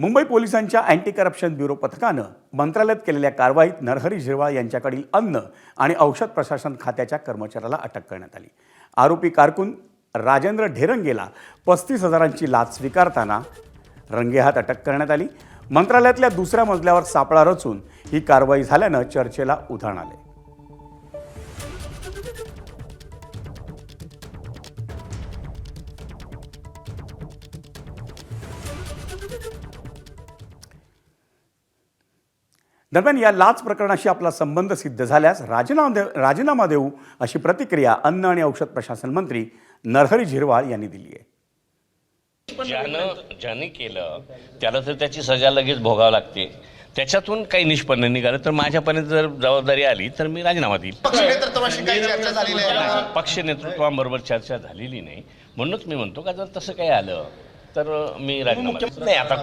मुंबई पोलिसांच्या anti corruption bureau पथकानं मंत्रालयात केलेल्या कारवाईत नरहरी झिरवाळ यांच्याकडील अन्न आणि औषध प्रशासन खात्याच्या कर्मचाऱ्याला अटक करण्यात आली। आरोपी कारकून राजेंद्र ढेरंगेला 35,000ची लाच स्वीकारताना रंगेहात अटक करण्यात आली। मंत्रालयातल्या दुसऱ्या मजल्यावर सापळा रचून ही कारवाई झाल्यानं चर्चेला उधाण आले। दरम्यान या लाच प्रकरणाशी आपला संबंध सिद्ध झाल्यास राजीनामा देऊ अशी प्रतिक्रिया अन्न आणि औषध प्रशासन मंत्री नरहरी झिरवाळ यांनी दिली आहे। ज्याने केलं त्याला तर त्याची सजा लगेच भोगावी लागते। त्याच्यातून काही निष्पन्न निघालं तर माझ्यापर्यंत जर जबाबदारी आली तर मी राजीनामा देईल। पक्ष नेतृत्वाबरोबर चर्चा झालेली नाही, म्हणूनच मी म्हणतो का जर तसं काही आलं तर मी राजीनामा नाही। आता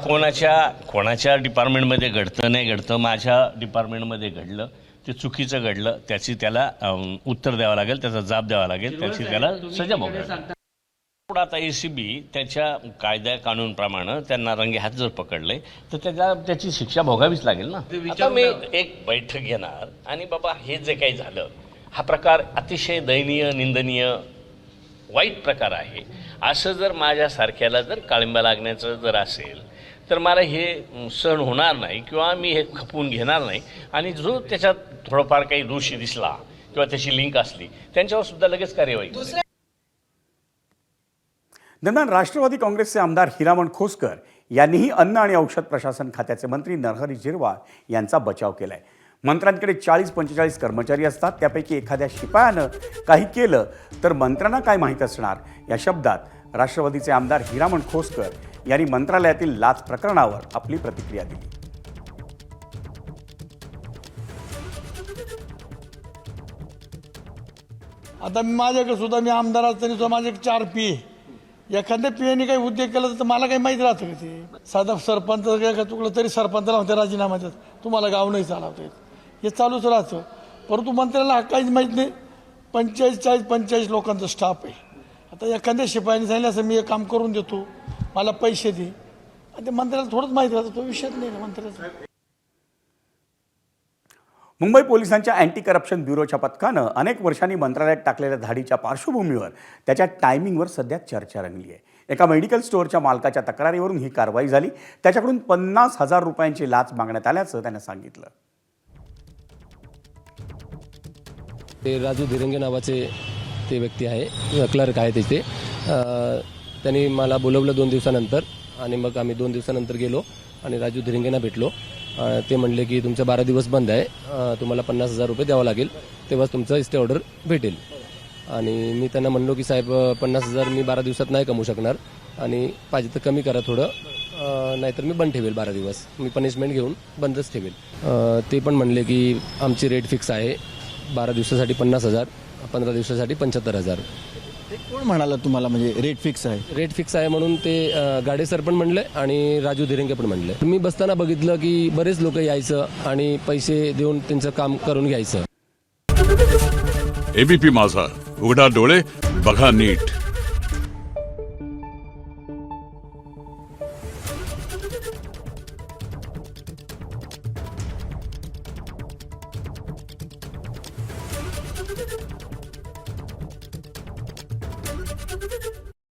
कोणाच्या डिपार्टमेंटमध्ये घडतं नाही घडतं, माझ्या डिपार्टमेंटमध्ये घडलं, ते चुकीचं घडलं, त्याला उत्तर द्यावं लागेल, त्याचा जाब द्यावा लागेल, त्याला सजा भोगावी। आता ACB त्याच्या कायदा कानूनप्रमाणे त्यांना रंगे हात जर पकडले तर त्याची शिक्षा भोगावीच लागेल ना। आता मी एक बैठक घेणार आणि बाबा हे जे काही झालं हा प्रकार अतिशय दयनीय, निंदनीय, वाईट प्रकार आहे, असं जर माझ्यासारख्याला जर काळिंबा लागण्याचं जर असेल तर मला हे सहन होणार नाही किंवा मी हे खपवून घेणार नाही। आणि जो त्याच्यात थोडंफार काही दोषी दिसला किंवा त्याची लिंक असली त्यांच्यावर सुद्धा लगेच कार्यवाही। दरम्यान राष्ट्रवादी काँग्रेसचे आमदार हिरामण खोसकर यांनीही अन्न आणि औषध प्रशासन खात्याचे मंत्री नरहरी झिरवाळ यांचा बचाव केलाय। मंत्र्यांकडे 40-45 कर्मचारी असतात, त्यापैकी एखाद्या शिपायानं काही केलं तर मंत्र्यांना काय माहीत असणार, या शब्दात राष्ट्रवादीचे आमदार हिरामण खोसकर यांनी मंत्रालयातील लाच प्रकरणावर आपली प्रतिक्रिया दिली। आता माझ्याकडे सुद्धा मी आमदार असताना सुद्धा माझे 4 PA, एखाद्या PAने काही उद्योग केला तर मला काही माहीत राहतं का? ते साधा सरपंच चुकलं तरी सरपंचाला म्हणते राजीनामा देत, तुम्हाला गाव नाही चालवता येत, हे चालूच राहतं। परंतु मंत्र्याला हा काहीच माहीत नाही। 45 लोकांचा स्टाफ आहे। आता एखाद्या शिपायाने सांगितलं असं मी हे काम करून देतो, मला पैसे दे, आणि ते मंत्र्याला थोडंच माहीत राहतं, तो विषयच नाही ना मंत्र्याचा। मुंबई पोलिसांच्या अँटी करप्शन ब्युरोच्या पथकानं अनेक वर्षांनी मंत्रालयात टाकलेल्या धाडीच्या पार्श्वभूमीवर त्याच्या टायमिंगवर सध्या चर्चा रंगली आहे। एका मेडिकल स्टोअरच्या मालकाच्या तक्रारीवरून ही कारवाई झाली। त्याच्याकडून 50,000 रुपयांची लाच मागण्यात आल्याचं त्याने सांगितलं। ते राजू धिरंगे नावाचे ते व्यक्ती आहे, क्लर्क आहे तिथे। त्यांनी मला बोलवलं 2 दिवसानंतर आणि मग आम्ही 2 दिवसानंतर गेलो आणि राजू धिरंगेंना भेटलो। ते म्हणले की तुमचे 12 दिवस बंद आहे, तुम्हाला 50,000 रुपये द्यावं लागेल, तेव्हाच तुमचं स्टे ऑर्डर भेटेल। आणि मी त्यांना म्हणलो की साहेब 50,000 मी 12 दिवसात नाही कमवू शकणार आणि पाहिजे तर कमी करा थोडं, नाहीतर मी बंद ठेवेल 12 दिवस, मी पनिशमेंट घेऊन बंदच ठेवेल। ते पण म्हणले की आमची रेट फिक्स आहे, 12 दिवसासाठी 50,000, 15 दिवसासाठी 75,000। ते कोण म्हणाला तुम्हाला, म्हणजे रेट फिक्स आहे? रेट फिक्स आहे म्हणून ते गाडे सर पण म्हणले आणि राजू धिरंगे पण म्हणले। मी बसताना बघितलं की बरेच लोक यायचं आणि पैसे देऊन त्यांचं काम करून घ्यायचं। ABP माझा, उघडा डोळे बघा नीट।